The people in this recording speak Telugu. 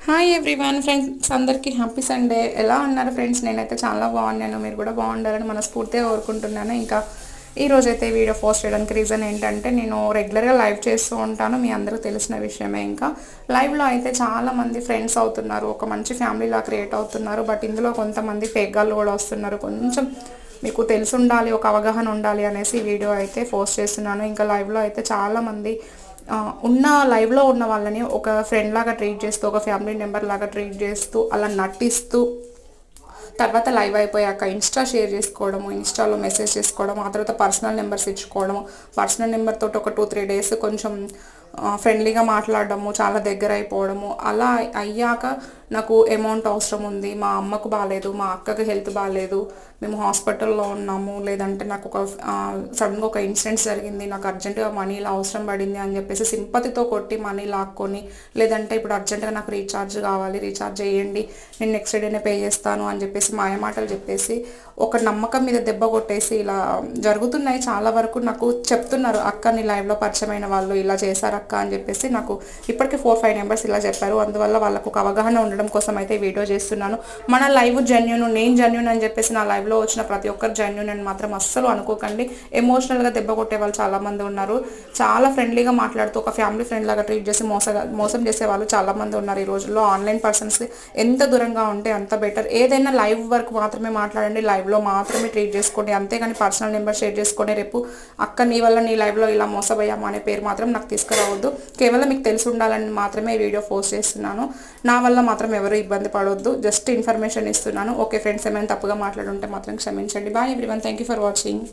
హాయ్ ఎవ్రీవన్ ఫ్రెండ్స్, అందరికీ హ్యాపీ సండే. ఎలా ఉన్నారు ఫ్రెండ్స్? నేనైతే చాలా బాగున్నాను. మీరు కూడా బాగుండాలని మనస్ఫూర్తిగా కోరుకుంటున్నాను. ఇంకా ఈరోజైతే వీడియో పోస్ట్ చేయడానికి రీజన్ ఏంటంటే, నేను రెగ్యులర్గా లైవ్ చేస్తూ ఉంటాను, మీ అందరికీ తెలిసిన విషయమే. ఇంకా లైవ్లో అయితే చాలామంది ఫ్రెండ్స్ అవుతున్నారు, ఒక మంచి ఫ్యామిలీలా క్రియేట్ అవుతున్నారు. బట్ ఇందులో కొంతమంది ఫేక్ గాళ్ళు కూడా వస్తున్నారు. కొంచెం మీకు తెలిసి ఉండాలి, ఒక అవగాహన ఉండాలి అనేసి వీడియో అయితే పోస్ట్ చేస్తున్నాను. ఇంకా లైవ్లో అయితే చాలామంది ఉన్న లైవ్లో ఉన్న వాళ్ళని ఒక ఫ్రెండ్ లాగా ట్రీట్ చేస్తూ, ఒక ఫ్యామిలీ మెంబర్ లాగా ట్రీట్ చేస్తూ, అలా నటిస్తూ, తర్వాత లైవ్ అయిపోయాక ఇన్స్టా షేర్ చేసుకోవడము, ఇన్స్టాలో మెసేజ్ చేసుకోవడం, ఆ తర్వాత పర్సనల్ నెంబర్స్ ఇచ్చుకోవడము, పర్సనల్ నెంబర్ తోటి ఒక 2-3 డేస్ కొంచెం ఫ్రెండ్లీగా మాట్లాడడము, చాలా దగ్గర అయిపోవడము. అలా అయ్యాక నాకు అమౌంట్ అవసరం ఉంది, మా అమ్మకు బాగాలేదు, మా అక్కకి హెల్త్ బాగాలేదు, మేము హాస్పిటల్లో ఉన్నాము, లేదంటే నాకు ఒక సడన్గా ఒక ఇన్సిడెంట్స్ జరిగింది, నాకు అర్జెంటుగా మనీ ఇలా అవసరం పడింది అని చెప్పేసి సింపతితో కొట్టి మనీ లాక్కొని, లేదంటే ఇప్పుడు అర్జెంటుగా నాకు రీఛార్జ్ కావాలి, రీఛార్జ్ చేయండి, నేను నెక్స్ట్ డేనే పే చేస్తాను అని చెప్పేసి మాయమాటలు చెప్పేసి ఒక నమ్మకం మీద దెబ్బ కొట్టేసి ఇలా జరుగుతున్నాయి. చాలా వరకు నాకు చెప్తున్నారు, అక్క నీ లైవ్లో పరిచయమైన వాళ్ళు ఇలా చేశారు అక్క అని చెప్పేసి నాకు ఇప్పటికీ 4-5 మెంబర్స్ ఇలా చెప్పారు. అందువల్ల వాళ్ళకు ఒక అవగాహన ఉండడం కోసం అయితే వీడియో చేస్తున్నాను. మన లైవ్ జెన్యూన్, నేను జెన్యూన్ అని చెప్పేసి నా లైవ్లో వచ్చిన ప్రతి ఒక్కరు జెన్యూన్ అని మాత్రం అస్సలు అనుకోకండి. ఎమోషనల్గా దెబ్బ కొట్టే వాళ్ళు చాలామంది ఉన్నారు. చాలా ఫ్రెండ్లీగా మాట్లాడుతూ ఒక ఫ్యామిలీ ఫ్రెండ్ లాగా ట్రీట్ చేసి మోసం చేసే వాళ్ళు చాలామంది ఉన్నారు. ఈ రోజుల్లో ఆన్లైన్ పర్సన్స్ ఎంత దూరంగా ఉంటే అంత బెటర్. ఏదైనా లైవ్ వరకు మాత్రమే మాట్లాడండి, లైవ్లో మాత్రమే ట్రీట్ చేసుకోండి. అంతేగాని పర్సనల్ నెంబర్ షేర్ చేసుకొని రేపు అక్క నీ వల్ల నీ లైవ్లో ఇలా మోసపోయామా అనే పేరు మాత్రం నాకు తీసుకురావద్దు. కేవలం మీకు తెలిసి ఉండాలని మాత్రమే వీడియో పోస్ట్ చేస్తున్నాను. నా వల్ల మాత్రం ఎవరు ఇబ్బంది పడవద్దు, జస్ట్ ఇన్ఫర్మేషన్ ఇస్తున్నాను. ఓకే ఫ్రెండ్స్, ఏమైనా తప్పుగా మాట్లాడుంటే మాత్రం క్షమించండి. Bye everyone, thank you for watching.